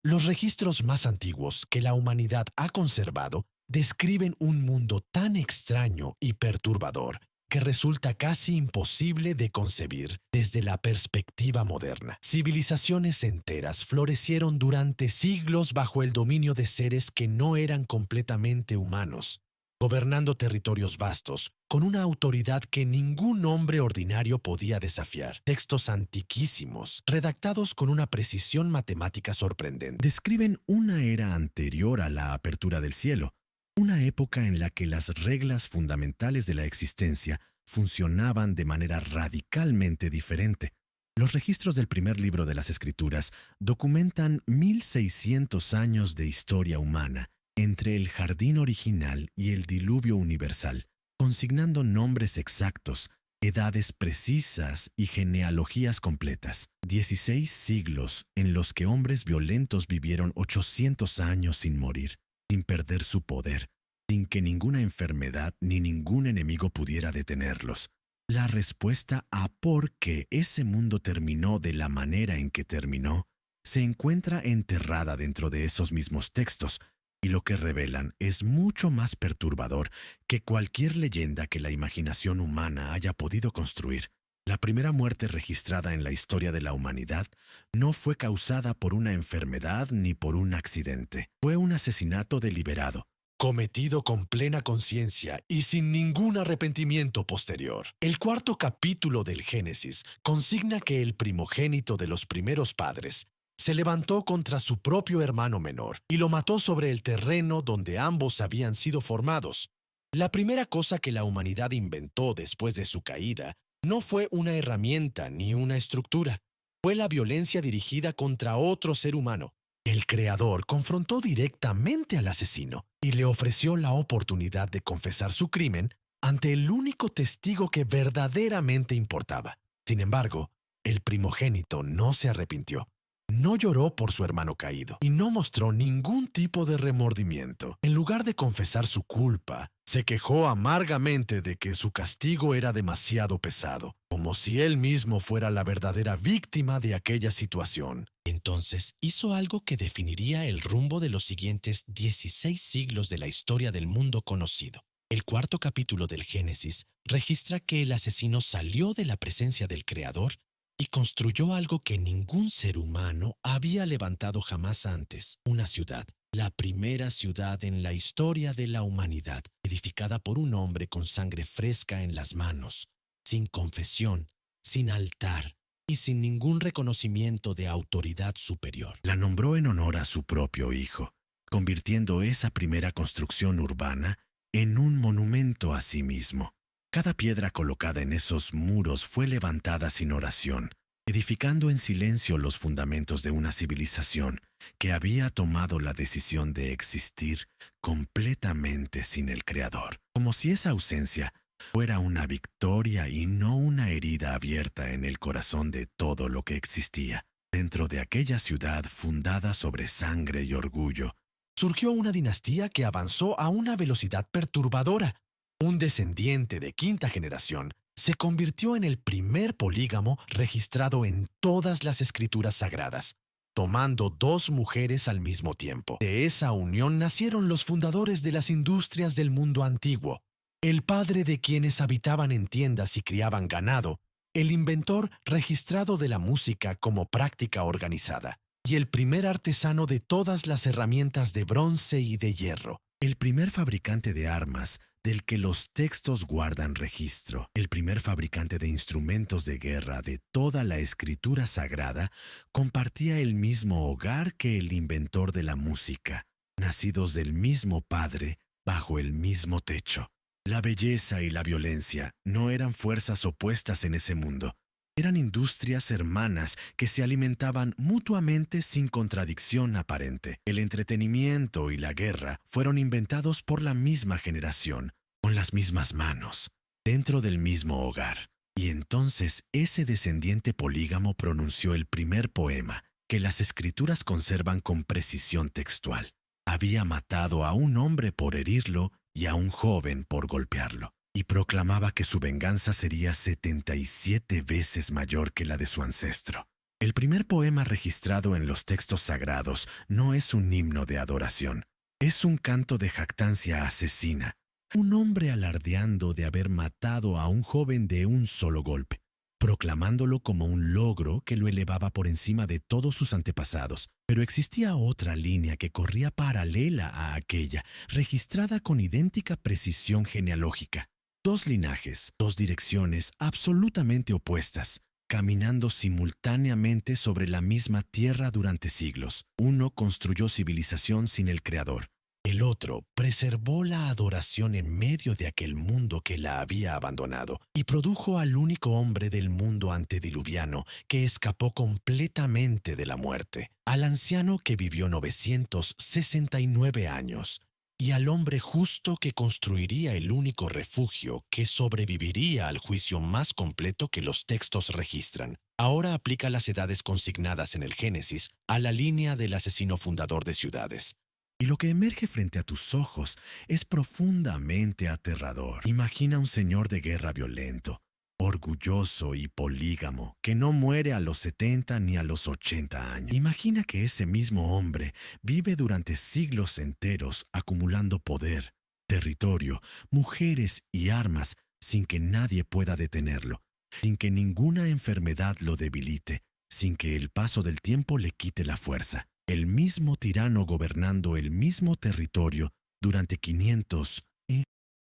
Los registros más antiguos que la humanidad ha conservado describen un mundo tan extraño y perturbador que resulta casi imposible de concebir desde la perspectiva moderna. Civilizaciones enteras florecieron durante siglos bajo el dominio de seres que no eran completamente humanos, gobernando territorios vastos con una autoridad que ningún hombre ordinario podía desafiar. Textos antiquísimos, redactados con una precisión matemática sorprendente, describen una era anterior a la apertura del cielo, una época en la que las reglas fundamentales de la existencia funcionaban de manera radicalmente diferente. Los registros del primer libro de las Escrituras documentan 1600 años de historia humana entre el jardín original y el diluvio universal, consignando nombres exactos, edades precisas y genealogías completas. 16 siglos en los que hombres violentos vivieron 800 años sin morir, sin perder su poder, sin que ninguna enfermedad ni ningún enemigo pudiera detenerlos. La respuesta a por qué ese mundo terminó de la manera en que terminó se encuentra enterrada dentro de esos mismos textos, y lo que revelan es mucho más perturbador que cualquier leyenda que la imaginación humana haya podido construir. La primera muerte registrada en la historia de la humanidad no fue causada por una enfermedad ni por un accidente. Fue un asesinato deliberado, cometido con plena conciencia y sin ningún arrepentimiento posterior. El cuarto capítulo del Génesis consigna que el primogénito de los primeros padres se levantó contra su propio hermano menor y lo mató sobre el terreno donde ambos habían sido formados. La primera cosa que la humanidad inventó después de su caída no fue una herramienta ni una estructura, fue la violencia dirigida contra otro ser humano. El Creador confrontó directamente al asesino y le ofreció la oportunidad de confesar su crimen ante el único testigo que verdaderamente importaba. Sin embargo, el primogénito no se arrepintió. No lloró por su hermano caído y no mostró ningún tipo de remordimiento. En lugar de confesar su culpa, se quejó amargamente de que su castigo era demasiado pesado, como si él mismo fuera la verdadera víctima de aquella situación. Entonces hizo algo que definiría el rumbo de los siguientes 16 siglos de la historia del mundo conocido. El cuarto capítulo del Génesis registra que el asesino salió de la presencia del Creador y construyó algo que ningún ser humano había levantado jamás antes, una ciudad, la primera ciudad en la historia de la humanidad, edificada por un hombre con sangre fresca en las manos, sin confesión, sin altar y sin ningún reconocimiento de autoridad superior. La nombró en honor a su propio hijo, convirtiendo esa primera construcción urbana en un monumento a sí mismo. Cada piedra colocada en esos muros fue levantada sin oración, edificando en silencio los fundamentos de una civilización que había tomado la decisión de existir completamente sin el Creador, como si esa ausencia fuera una victoria y no una herida abierta en el corazón de todo lo que existía. Dentro de aquella ciudad fundada sobre sangre y orgullo, surgió una dinastía que avanzó a una velocidad perturbadora. Un descendiente de quinta generación se convirtió en el primer polígamo registrado en todas las escrituras sagradas, tomando 2 mujeres al mismo tiempo. De esa unión nacieron los fundadores de las industrias del mundo antiguo, el padre de quienes habitaban en tiendas y criaban ganado, el inventor registrado de la música como práctica organizada, y el primer artesano de todas las herramientas de bronce y de hierro, el primer fabricante de armas del que los textos guardan registro, el primer fabricante de instrumentos de guerra de toda la escritura sagrada, compartía el mismo hogar que el inventor de la música, nacidos del mismo padre, bajo el mismo techo. La belleza y la violencia no eran fuerzas opuestas en ese mundo. Eran industrias hermanas que se alimentaban mutuamente sin contradicción aparente. El entretenimiento y la guerra fueron inventados por la misma generación, con las mismas manos, dentro del mismo hogar. Y entonces ese descendiente polígamo pronunció el primer poema que las escrituras conservan con precisión textual. Había matado a un hombre por herirlo y a un joven por golpearlo, y proclamaba que su venganza sería 77 veces mayor que la de su ancestro. El primer poema registrado en los textos sagrados no es un himno de adoración, es un canto de jactancia asesina, un hombre alardeando de haber matado a un joven de un solo golpe, proclamándolo como un logro que lo elevaba por encima de todos sus antepasados. Pero existía otra línea que corría paralela a aquella, registrada con idéntica precisión genealógica. Dos linajes, dos direcciones absolutamente opuestas, caminando simultáneamente sobre la misma tierra durante siglos. Uno construyó civilización sin el Creador. El otro preservó la adoración en medio de aquel mundo que la había abandonado y produjo al único hombre del mundo antediluviano que escapó completamente de la muerte, al anciano que vivió 969 años y al hombre justo que construiría el único refugio que sobreviviría al juicio más completo que los textos registran. Ahora aplica las edades consignadas en el Génesis a la línea del asesino fundador de ciudades. Y lo que emerge frente a tus ojos es profundamente aterrador. Imagina un señor de guerra violento, orgulloso y polígamo, que no muere a los 70 ni a los 80 años. Imagina que ese mismo hombre vive durante siglos enteros acumulando poder, territorio, mujeres y armas sin que nadie pueda detenerlo, sin que ninguna enfermedad lo debilite, sin que el paso del tiempo le quite la fuerza. El mismo tirano gobernando el mismo territorio durante 500,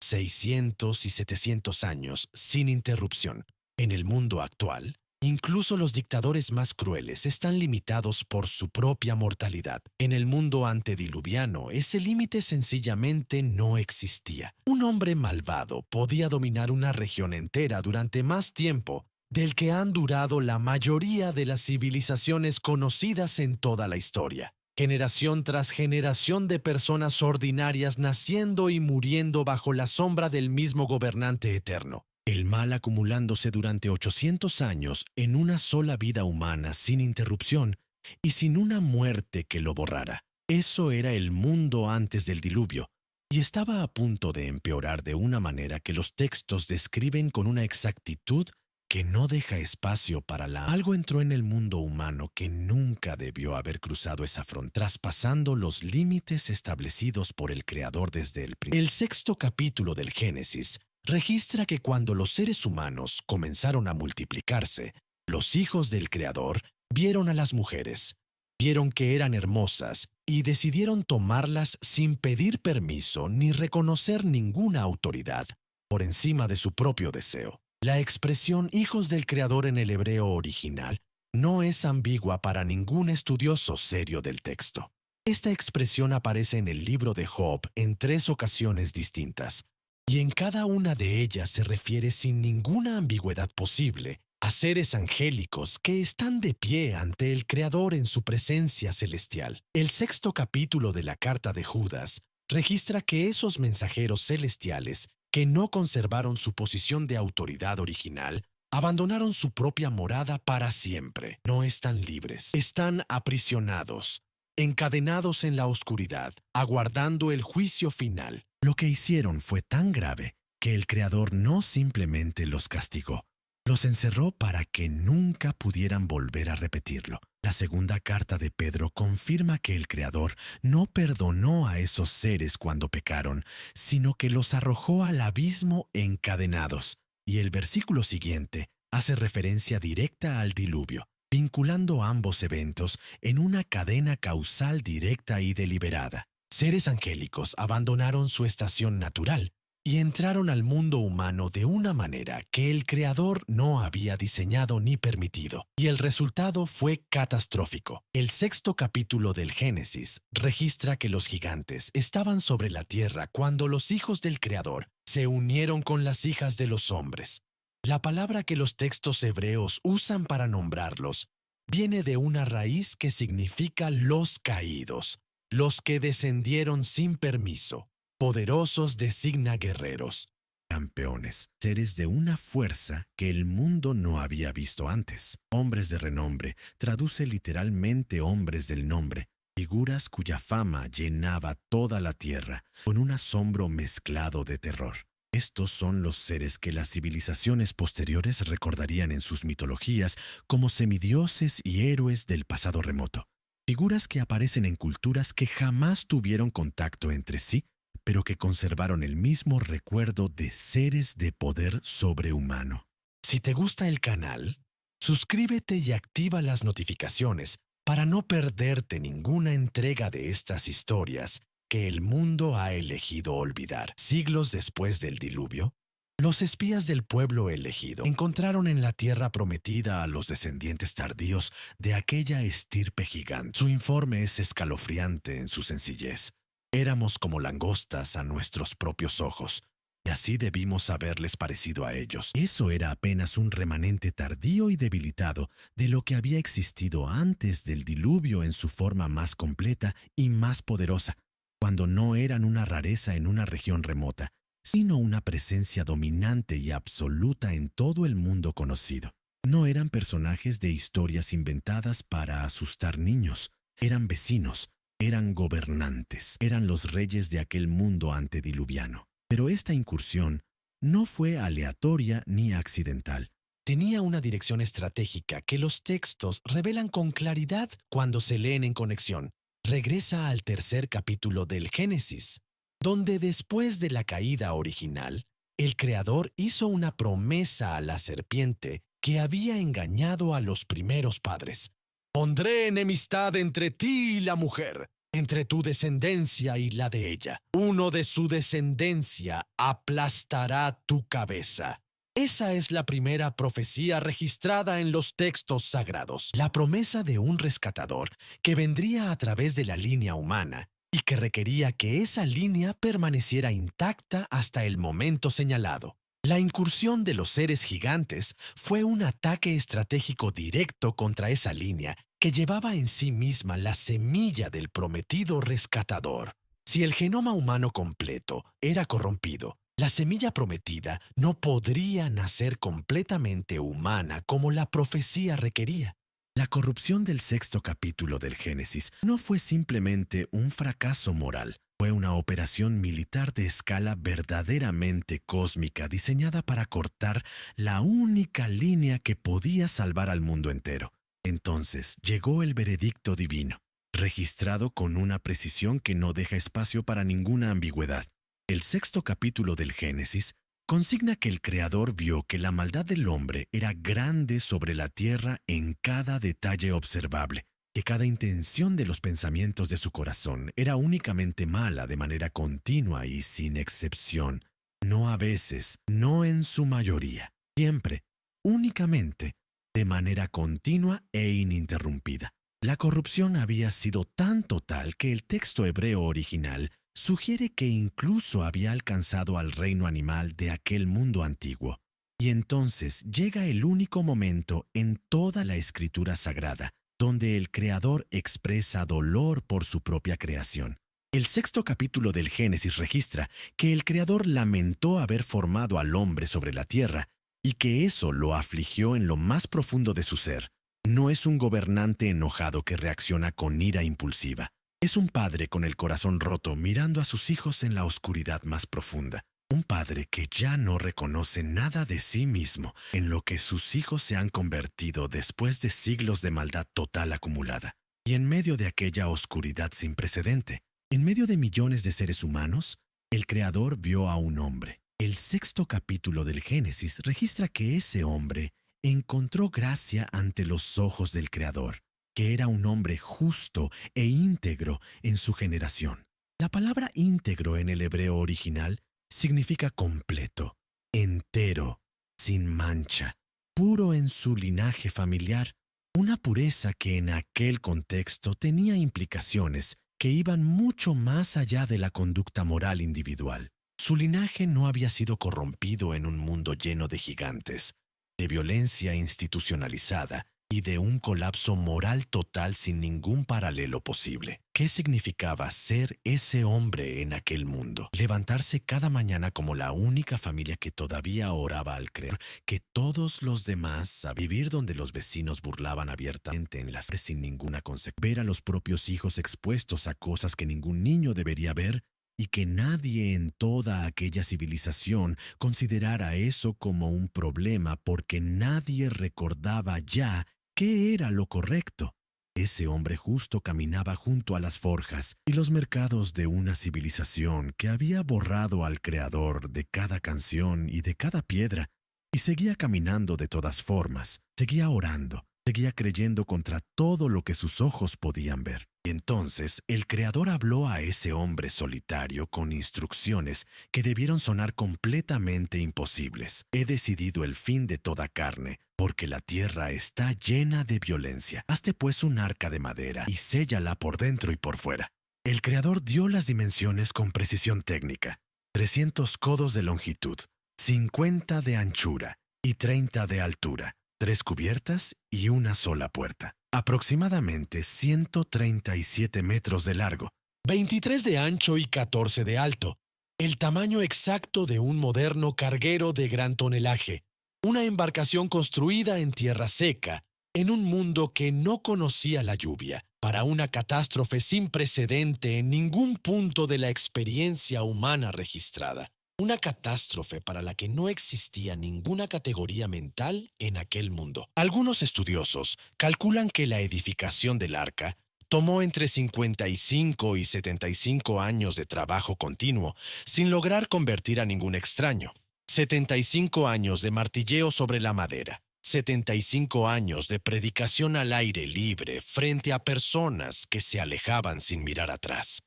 600 y 700 años sin interrupción. En el mundo actual, incluso los dictadores más crueles están limitados por su propia mortalidad. En el mundo antediluviano, ese límite sencillamente no existía. Un hombre malvado podía dominar una región entera durante más tiempo del que han durado la mayoría de las civilizaciones conocidas en toda la historia. Generación tras generación de personas ordinarias naciendo y muriendo bajo la sombra del mismo gobernante eterno. El mal acumulándose durante 800 años en una sola vida humana sin interrupción y sin una muerte que lo borrara. Eso era el mundo antes del diluvio, y estaba a punto de empeorar de una manera que los textos describen con una exactitud que no deja espacio para la... Algo entró en el mundo humano que nunca debió haber cruzado esa frontera, traspasando los límites establecidos por el Creador desde el principio. El sexto capítulo del Génesis registra que cuando los seres humanos comenzaron a multiplicarse, los hijos del Creador vieron a las mujeres, vieron que eran hermosas y decidieron tomarlas sin pedir permiso ni reconocer ninguna autoridad por encima de su propio deseo. La expresión hijos del Creador en el hebreo original no es ambigua para ningún estudioso serio del texto. Esta expresión aparece en el libro de Job en 3 ocasiones distintas, y en cada una de ellas se refiere sin ninguna ambigüedad posible a seres angélicos que están de pie ante el Creador en su presencia celestial. El sexto capítulo de la carta de Judas registra que esos mensajeros celestiales que no conservaron su posición de autoridad original, abandonaron su propia morada para siempre. No están libres, están aprisionados, encadenados en la oscuridad, aguardando el juicio final. Lo que hicieron fue tan grave que el Creador no simplemente los castigó, los encerró para que nunca pudieran volver a repetirlo. La segunda carta de Pedro confirma que el Creador no perdonó a esos seres cuando pecaron, sino que los arrojó al abismo encadenados. Y el versículo siguiente hace referencia directa al diluvio, vinculando ambos eventos en una cadena causal directa y deliberada. Seres angélicos abandonaron su estación natural y entraron al mundo humano de una manera que el Creador no había diseñado ni permitido, y el resultado fue catastrófico. El sexto capítulo del Génesis registra que los gigantes estaban sobre la tierra cuando los hijos del Creador se unieron con las hijas de los hombres. La palabra que los textos hebreos usan para nombrarlos viene de una raíz que significa los caídos, los que descendieron sin permiso. Poderosos designa guerreros, campeones, seres de una fuerza que el mundo no había visto antes. Hombres de renombre traduce literalmente hombres del nombre, figuras cuya fama llenaba toda la tierra con un asombro mezclado de terror. Estos son los seres que las civilizaciones posteriores recordarían en sus mitologías como semidioses y héroes del pasado remoto. Figuras que aparecen en culturas que jamás tuvieron contacto entre sí, pero que conservaron el mismo recuerdo de seres de poder sobrehumano. Si te gusta el canal, suscríbete y activa las notificaciones para no perderte ninguna entrega de estas historias que el mundo ha elegido olvidar. Siglos después del diluvio, los espías del pueblo elegido encontraron en la tierra prometida a los descendientes tardíos de aquella estirpe gigante. Su informe es escalofriante en su sencillez. Éramos como langostas a nuestros propios ojos, y así debimos haberles parecido a ellos. Eso era apenas un remanente tardío y debilitado de lo que había existido antes del diluvio en su forma más completa y más poderosa, cuando no eran una rareza en una región remota, sino una presencia dominante y absoluta en todo el mundo conocido. No eran personajes de historias inventadas para asustar niños, eran vecinos, eran gobernantes, eran los reyes de aquel mundo antediluviano. Pero esta incursión no fue aleatoria ni accidental. Tenía una dirección estratégica que los textos revelan con claridad cuando se leen en conexión. Regresa al tercer capítulo del Génesis, donde después de la caída original, el Creador hizo una promesa a la serpiente que había engañado a los primeros padres. Pondré enemistad entre ti y la mujer, entre tu descendencia y la de ella. Uno de su descendencia aplastará tu cabeza. Esa es la primera profecía registrada en los textos sagrados. La promesa de un rescatador que vendría a través de la línea humana y que requería que esa línea permaneciera intacta hasta el momento señalado. La incursión de los seres gigantes fue un ataque estratégico directo contra esa línea que llevaba en sí misma la semilla del prometido rescatador. Si el genoma humano completo era corrompido, la semilla prometida no podría nacer completamente humana como la profecía requería. La corrupción del sexto capítulo del Génesis no fue simplemente un fracaso moral. Fue una operación militar de escala verdaderamente cósmica diseñada para cortar la única línea que podía salvar al mundo entero. Entonces llegó el veredicto divino, registrado con una precisión que no deja espacio para ninguna ambigüedad. El sexto capítulo del Génesis consigna que el Creador vio que la maldad del hombre era grande sobre la tierra en cada detalle observable, que cada intención de los pensamientos de su corazón era únicamente mala de manera continua y sin excepción, no a veces, no en su mayoría, siempre, únicamente, de manera continua e ininterrumpida. La corrupción había sido tan total que el texto hebreo original sugiere que incluso había alcanzado al reino animal de aquel mundo antiguo. Y entonces llega el único momento en toda la escritura sagrada donde el Creador expresa dolor por su propia creación. El sexto capítulo del Génesis registra que el Creador lamentó haber formado al hombre sobre la tierra y que eso lo afligió en lo más profundo de su ser. No es un gobernante enojado que reacciona con ira impulsiva. Es un padre con el corazón roto mirando a sus hijos en la oscuridad más profunda. Un padre que ya no reconoce nada de sí mismo en lo que sus hijos se han convertido después de siglos de maldad total acumulada. Y en medio de aquella oscuridad sin precedente, en medio de millones de seres humanos, el Creador vio a un hombre. El sexto capítulo del Génesis registra que ese hombre encontró gracia ante los ojos del Creador, que era un hombre justo e íntegro en su generación. La palabra íntegro en el hebreo original significa completo, entero, sin mancha, puro en su linaje familiar, una pureza que en aquel contexto tenía implicaciones que iban mucho más allá de la conducta moral individual. Su linaje no había sido corrompido en un mundo lleno de gigantes, de violencia institucionalizada y de un colapso moral total sin ningún paralelo posible. ¿Qué significaba ser ese hombre en aquel mundo? Levantarse cada mañana como la única familia que todavía oraba al Creador, que todos los demás, a vivir donde los vecinos burlaban abiertamente en las sin ninguna consecuencia, ver a los propios hijos expuestos a cosas que ningún niño debería ver y que nadie en toda aquella civilización considerara eso como un problema porque nadie recordaba ya qué era lo correcto. Ese hombre justo caminaba junto a las forjas y los mercados de una civilización que había borrado al creador de cada canción y de cada piedra, y seguía caminando de todas formas, seguía orando, seguía creyendo contra todo lo que sus ojos podían ver. Y entonces el Creador habló a ese hombre solitario con instrucciones que debieron sonar completamente imposibles. He decidido el fin de toda carne, porque la tierra está llena de violencia. Hazte pues un arca de madera y séllala por dentro y por fuera. El Creador dio las dimensiones con precisión técnica: 300 codos de longitud, 50 de anchura y 30 de altura, 3 cubiertas y una sola puerta. Aproximadamente 137 metros de largo, 23 de ancho y 14 de alto. El tamaño exacto de un moderno carguero de gran tonelaje. Una embarcación construida en tierra seca, en un mundo que no conocía la lluvia, para una catástrofe sin precedente en ningún punto de la experiencia humana registrada. Una catástrofe para la que no existía ninguna categoría mental en aquel mundo. Algunos estudiosos calculan que la edificación del arca tomó entre 55 y 75 años de trabajo continuo, sin lograr convertir a ningún extraño. 75 años de martilleo sobre la madera. 75 años de predicación al aire libre frente a personas que se alejaban sin mirar atrás.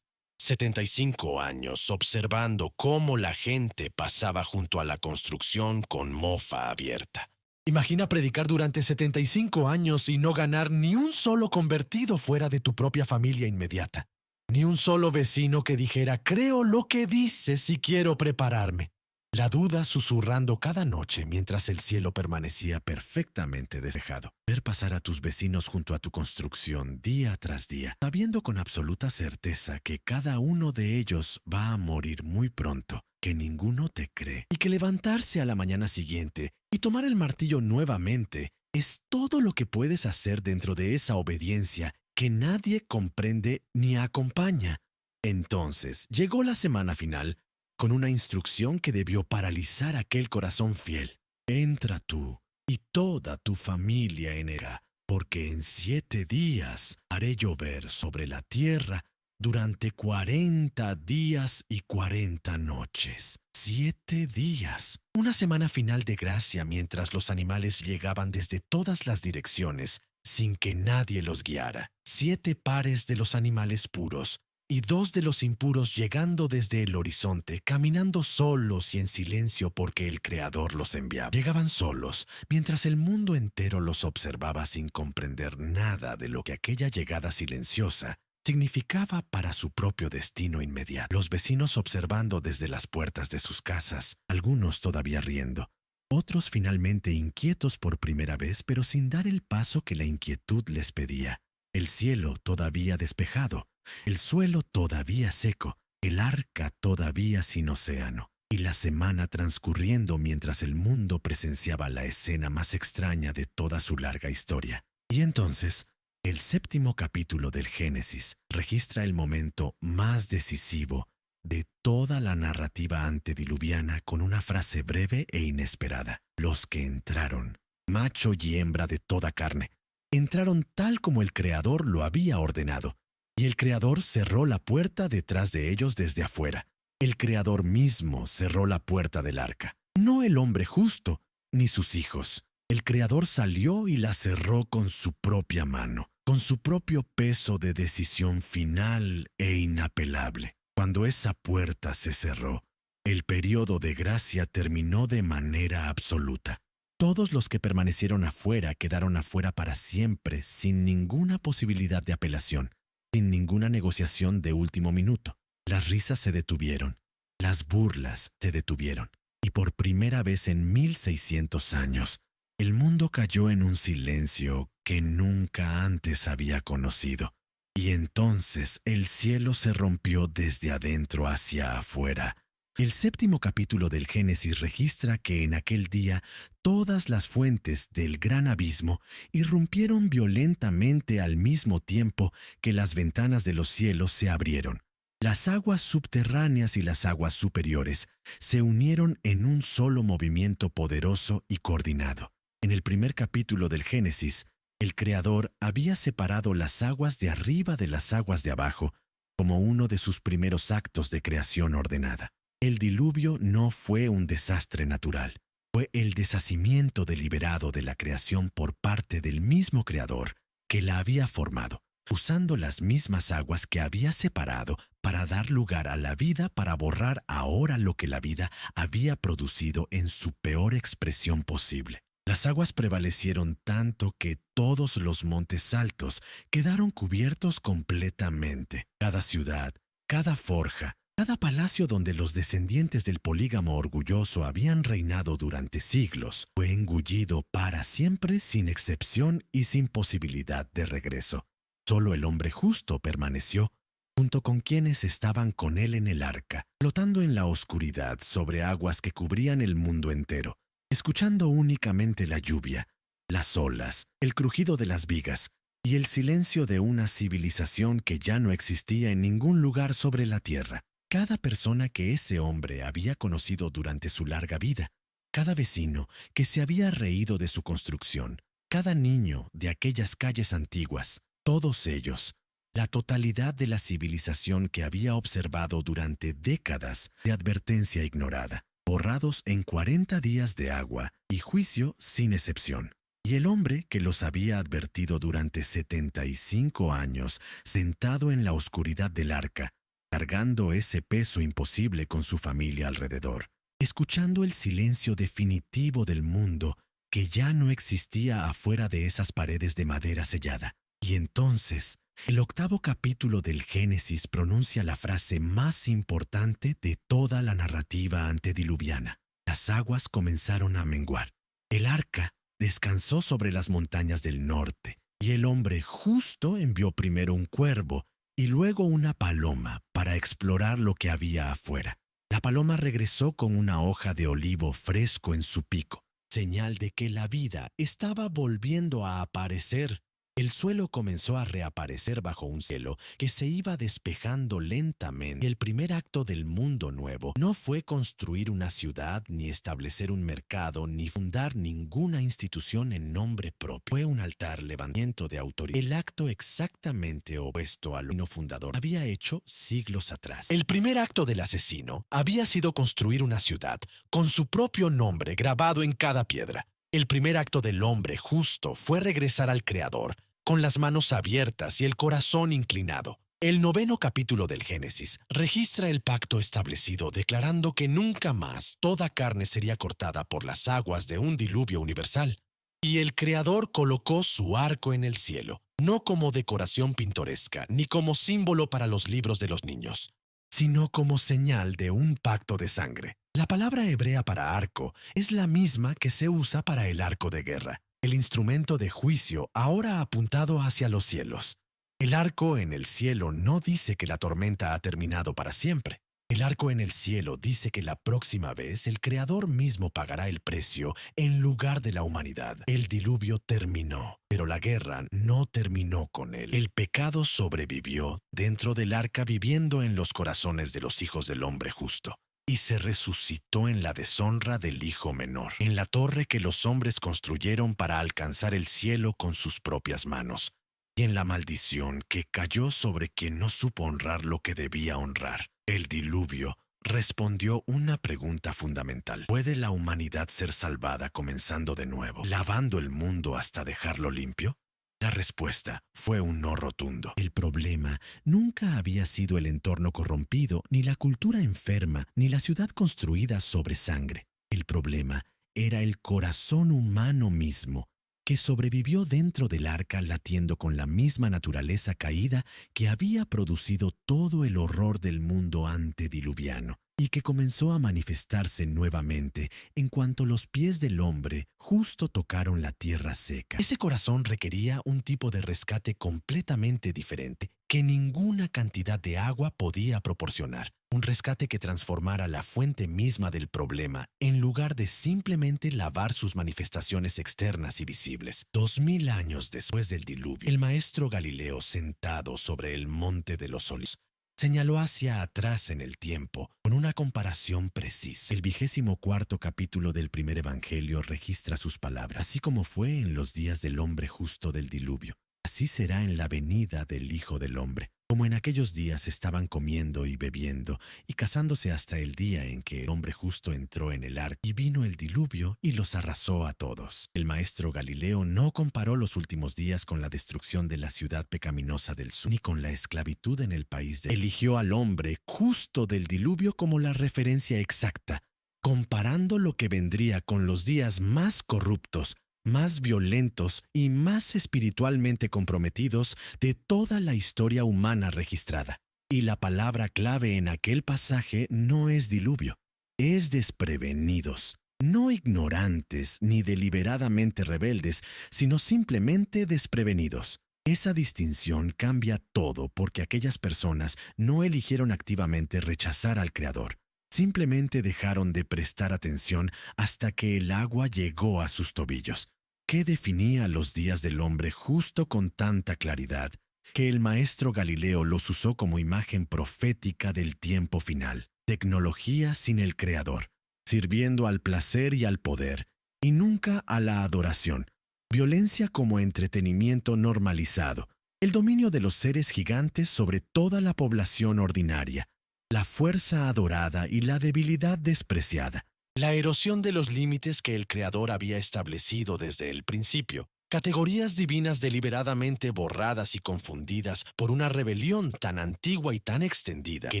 75 años observando cómo la gente pasaba junto a la construcción con mofa abierta. Imagina predicar durante 75 años y no ganar ni un solo convertido fuera de tu propia familia inmediata. Ni un solo vecino que dijera: creo lo que dices y quiero prepararme. La duda susurrando cada noche mientras el cielo permanecía perfectamente despejado. Ver pasar a tus vecinos junto a tu construcción día tras día, sabiendo con absoluta certeza que cada uno de ellos va a morir muy pronto, que ninguno te cree, y que levantarse a la mañana siguiente y tomar el martillo nuevamente es todo lo que puedes hacer dentro de esa obediencia que nadie comprende ni acompaña. Entonces llegó la semana final, con una instrucción que debió paralizar aquel corazón fiel. Entra tú y toda tu familia en ella, porque en 7 días haré llover sobre la tierra durante 40 días y 40 noches. 7 días. Una semana final de gracia mientras los animales llegaban desde todas las direcciones sin que nadie los guiara. 7 pares de los animales puros y 2 de los impuros llegando desde el horizonte, caminando solos y en silencio porque el Creador los enviaba. Llegaban solos, mientras el mundo entero los observaba sin comprender nada de lo que aquella llegada silenciosa significaba para su propio destino inmediato. Los vecinos observando desde las puertas de sus casas, algunos todavía riendo, otros finalmente inquietos por primera vez, pero sin dar el paso que la inquietud les pedía. El cielo todavía despejado, el suelo todavía seco, el arca todavía sin océano, y la semana transcurriendo mientras el mundo presenciaba la escena más extraña de toda su larga historia. Y entonces, el 7º capítulo del Génesis registra el momento más decisivo de toda la narrativa antediluviana con una frase breve e inesperada. Los que entraron, macho y hembra de toda carne, entraron tal como el Creador lo había ordenado. Y el Creador cerró la puerta detrás de ellos desde afuera. El Creador mismo cerró la puerta del arca. No el hombre justo, ni sus hijos. El Creador salió y la cerró con su propia mano, con su propio peso de decisión final e inapelable. Cuando esa puerta se cerró, el periodo de gracia terminó de manera absoluta. Todos los que permanecieron afuera quedaron afuera para siempre, sin ninguna posibilidad de apelación, sin ninguna negociación de último minuto. Las risas se detuvieron, las burlas se detuvieron, y por primera vez en 1600 años, el mundo cayó en un silencio que nunca antes había conocido. Y entonces el cielo se rompió desde adentro hacia afuera. El 7º capítulo del Génesis registra que en aquel día todas las fuentes del gran abismo irrumpieron violentamente al mismo tiempo que las ventanas de los cielos se abrieron. Las aguas subterráneas y las aguas superiores se unieron en un solo movimiento poderoso y coordinado. En el primer capítulo del Génesis, el Creador había separado las aguas de arriba de las aguas de abajo como uno de sus primeros actos de creación ordenada. El diluvio no fue un desastre natural, fue el deshacimiento deliberado de la creación por parte del mismo Creador que la había formado, usando las mismas aguas que había separado para dar lugar a la vida, para borrar ahora lo que la vida había producido en su peor expresión posible. Las aguas prevalecieron tanto que todos los montes altos quedaron cubiertos completamente. Cada ciudad, cada forja, cada palacio donde los descendientes del polígamo orgulloso habían reinado durante siglos, fue engullido para siempre sin excepción y sin posibilidad de regreso. Solo el hombre justo permaneció, junto con quienes estaban con él en el arca, flotando en la oscuridad sobre aguas que cubrían el mundo entero, escuchando únicamente la lluvia, las olas, el crujido de las vigas y el silencio de una civilización que ya no existía en ningún lugar sobre la tierra. Cada persona que ese hombre había conocido durante su larga vida, cada vecino que se había reído de su construcción, cada niño de aquellas calles antiguas, todos ellos, la totalidad de la civilización que había observado durante décadas de advertencia ignorada, borrados en 40 días de agua y juicio sin excepción. Y el hombre que los había advertido durante 75 años, sentado en la oscuridad del arca, cargando ese peso imposible con su familia alrededor, escuchando el silencio definitivo del mundo que ya no existía afuera de esas paredes de madera sellada. Y entonces, el octavo capítulo del Génesis pronuncia la frase más importante de toda la narrativa antediluviana. Las aguas comenzaron a menguar. El arca descansó sobre las montañas del norte, y el hombre justo envió primero un cuervo y luego una paloma para explorar lo que había afuera. La paloma regresó con una hoja de olivo fresco en su pico, señal de que la vida estaba volviendo a aparecer. El suelo comenzó a reaparecer bajo un cielo que se iba despejando lentamente. El primer acto del mundo nuevo no fue construir una ciudad, ni establecer un mercado, ni fundar ninguna institución en nombre propio. Fue un altar levantamiento de autoridad. El acto exactamente opuesto al uno fundador había hecho siglos atrás. El primer acto del asesino había sido construir una ciudad con su propio nombre grabado en cada piedra. El primer acto del hombre justo fue regresar al Creador, con las manos abiertas y el corazón inclinado. El noveno capítulo del Génesis registra el pacto establecido, declarando que nunca más toda carne sería cortada por las aguas de un diluvio universal. Y el Creador colocó su arco en el cielo, no como decoración pintoresca, ni como símbolo para los libros de los niños, sino como señal de un pacto de sangre. La palabra hebrea para arco es la misma que se usa para el arco de guerra, el instrumento de juicio ahora apuntado hacia los cielos. El arco en el cielo no dice que la tormenta ha terminado para siempre. El arco en el cielo dice que la próxima vez el Creador mismo pagará el precio en lugar de la humanidad. El diluvio terminó, pero la guerra no terminó con él. El pecado sobrevivió dentro del arca, viviendo en los corazones de los hijos del hombre justo, y se resucitó en la deshonra del hijo menor, en la torre que los hombres construyeron para alcanzar el cielo con sus propias manos, y en la maldición que cayó sobre quien no supo honrar lo que debía honrar. El diluvio respondió una pregunta fundamental. ¿Puede la humanidad ser salvada comenzando de nuevo, lavando el mundo hasta dejarlo limpio? La respuesta fue un no rotundo. El problema nunca había sido el entorno corrompido, ni la cultura enferma, ni la ciudad construida sobre sangre. El problema era el corazón humano mismo, que sobrevivió dentro del arca latiendo con la misma naturaleza caída que había producido todo el horror del mundo antediluviano, y que comenzó a manifestarse nuevamente en cuanto los pies del hombre justo tocaron la tierra seca. Ese corazón requería un tipo de rescate completamente diferente que ninguna cantidad de agua podía proporcionar. Un rescate que transformara la fuente misma del problema en lugar de simplemente lavar sus manifestaciones externas y visibles. 2000 años después del diluvio, el maestro Galileo, sentado sobre el monte de los Olivos, Señaló hacia atrás en el tiempo, con una comparación precisa. El 24º capítulo del primer Evangelio registra sus palabras. Así como fue en los días del hombre justo del diluvio, así será en la venida del Hijo del Hombre. Como en aquellos días estaban comiendo y bebiendo y casándose hasta el día en que el hombre justo entró en el arca y vino el diluvio y los arrasó a todos. El maestro Galileo no comparó los últimos días con la destrucción de la ciudad pecaminosa del sur, ni con la esclavitud en el país de... Eligió al hombre justo del diluvio como la referencia exacta, comparando lo que vendría con los días más corruptos, más violentos y más espiritualmente comprometidos de toda la historia humana registrada. Y la palabra clave en aquel pasaje no es diluvio, es desprevenidos, no ignorantes ni deliberadamente rebeldes, sino simplemente desprevenidos. Esa distinción cambia todo porque aquellas personas no eligieron activamente rechazar al Creador. Simplemente dejaron de prestar atención hasta que el agua llegó a sus tobillos. ¿Qué definía los días del hombre justo con tanta claridad que el maestro Galileo los usó como imagen profética del tiempo final? Tecnología sin el Creador, sirviendo al placer y al poder, y nunca a la adoración. Violencia como entretenimiento normalizado, el dominio de los seres gigantes sobre toda la población ordinaria, la fuerza adorada y la debilidad despreciada. La erosión de los límites que el Creador había establecido desde el principio. Categorías divinas deliberadamente borradas y confundidas por una rebelión tan antigua y tan extendida que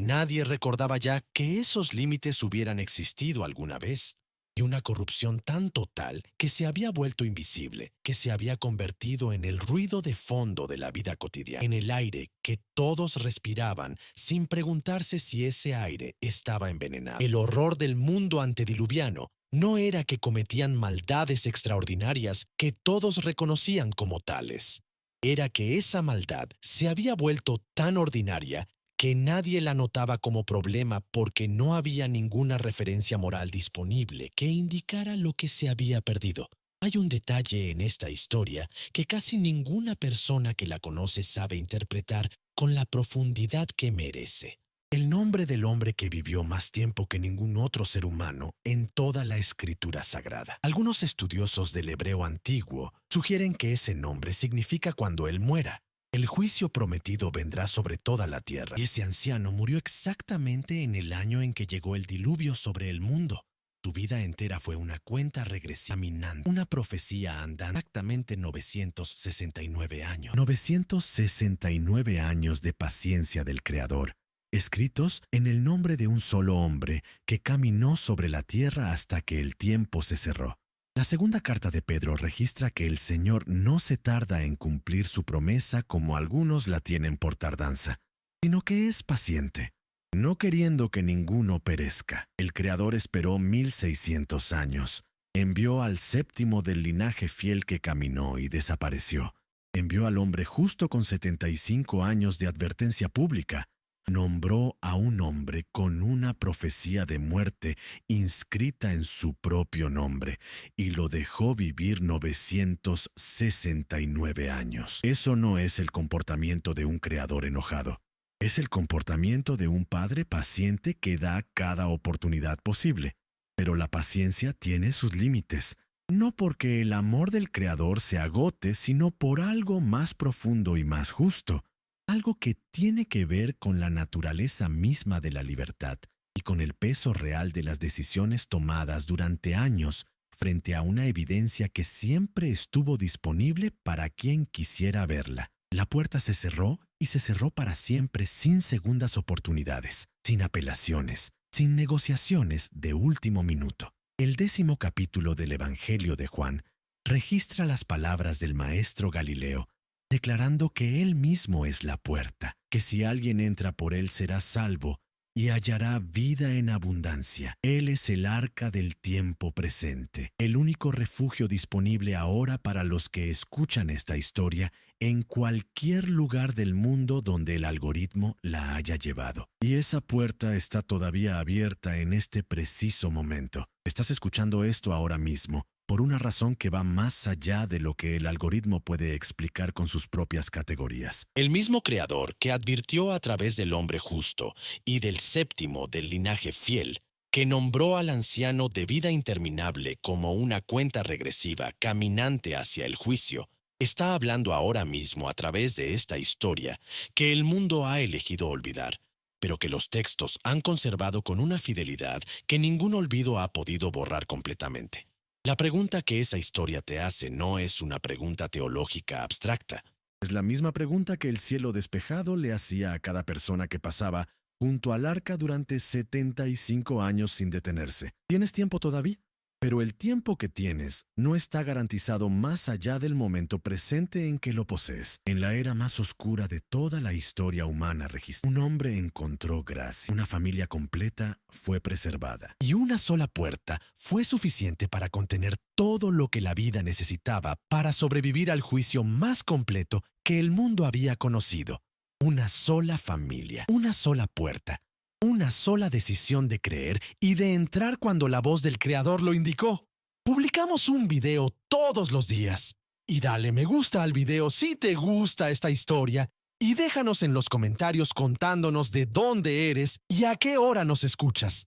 nadie recordaba ya que esos límites hubieran existido alguna vez. Y una corrupción tan total que se había vuelto invisible, que se había convertido en el ruido de fondo de la vida cotidiana, en el aire que todos respiraban sin preguntarse si ese aire estaba envenenado. El horror del mundo antediluviano no era que cometían maldades extraordinarias que todos reconocían como tales. Era que esa maldad se había vuelto tan ordinaria que nadie la notaba como problema porque no había ninguna referencia moral disponible que indicara lo que se había perdido. Hay un detalle en esta historia que casi ninguna persona que la conoce sabe interpretar con la profundidad que merece. El nombre del hombre que vivió más tiempo que ningún otro ser humano en toda la escritura sagrada. Algunos estudiosos del hebreo antiguo sugieren que ese nombre significa cuando él muera. El juicio prometido vendrá sobre toda la tierra, y ese anciano murió exactamente en el año en que llegó el diluvio sobre el mundo. Su vida entera fue una cuenta regresiva caminante, una profecía andando, exactamente 969 años. 969 años de paciencia del Creador, escritos en el nombre de un solo hombre que caminó sobre la tierra hasta que el tiempo se cerró. La segunda carta de Pedro registra que el Señor no se tarda en cumplir su promesa como algunos la tienen por tardanza, sino que es paciente, no queriendo que ninguno perezca. El Creador esperó 1600 años. Envió al séptimo del linaje fiel que caminó y desapareció. Envió al hombre justo con 75 años de advertencia pública. Nombró a un hombre con una profecía de muerte inscrita en su propio nombre y lo dejó vivir 969 años. Eso no es el comportamiento de un creador enojado. Es el comportamiento de un padre paciente que da cada oportunidad posible. Pero la paciencia tiene sus límites, no porque el amor del creador se agote, sino por algo más profundo y más justo. Algo que tiene que ver con la naturaleza misma de la libertad y con el peso real de las decisiones tomadas durante años frente a una evidencia que siempre estuvo disponible para quien quisiera verla. La puerta se cerró y se cerró para siempre sin segundas oportunidades, sin apelaciones, sin negociaciones de último minuto. El 10º capítulo del Evangelio de Juan registra las palabras del maestro Galileo, declarando que Él mismo es la puerta, que si alguien entra por Él será salvo y hallará vida en abundancia. Él es el arca del tiempo presente, el único refugio disponible ahora para los que escuchan esta historia en cualquier lugar del mundo donde el algoritmo la haya llevado. Y esa puerta está todavía abierta en este preciso momento. Estás escuchando esto ahora mismo, por una razón que va más allá de lo que el algoritmo puede explicar con sus propias categorías. El mismo Creador que advirtió a través del hombre justo y del séptimo del linaje fiel, que nombró al anciano de vida interminable como una cuenta regresiva caminante hacia el juicio, está hablando ahora mismo a través de esta historia que el mundo ha elegido olvidar, pero que los textos han conservado con una fidelidad que ningún olvido ha podido borrar completamente. La pregunta que esa historia te hace no es una pregunta teológica abstracta. Es la misma pregunta que el cielo despejado le hacía a cada persona que pasaba junto al arca durante 75 años sin detenerse. ¿Tienes tiempo todavía? Pero el tiempo que tienes no está garantizado más allá del momento presente en que lo posees. En la era más oscura de toda la historia humana registrada, un hombre encontró gracia. Una familia completa fue preservada. Y una sola puerta fue suficiente para contener todo lo que la vida necesitaba para sobrevivir al juicio más completo que el mundo había conocido. Una sola familia, una sola puerta, una sola decisión de creer y de entrar cuando la voz del Creador lo indicó. Publicamos un video todos los días. Y dale me gusta al video si te gusta esta historia y déjanos en los comentarios contándonos de dónde eres y a qué hora nos escuchas.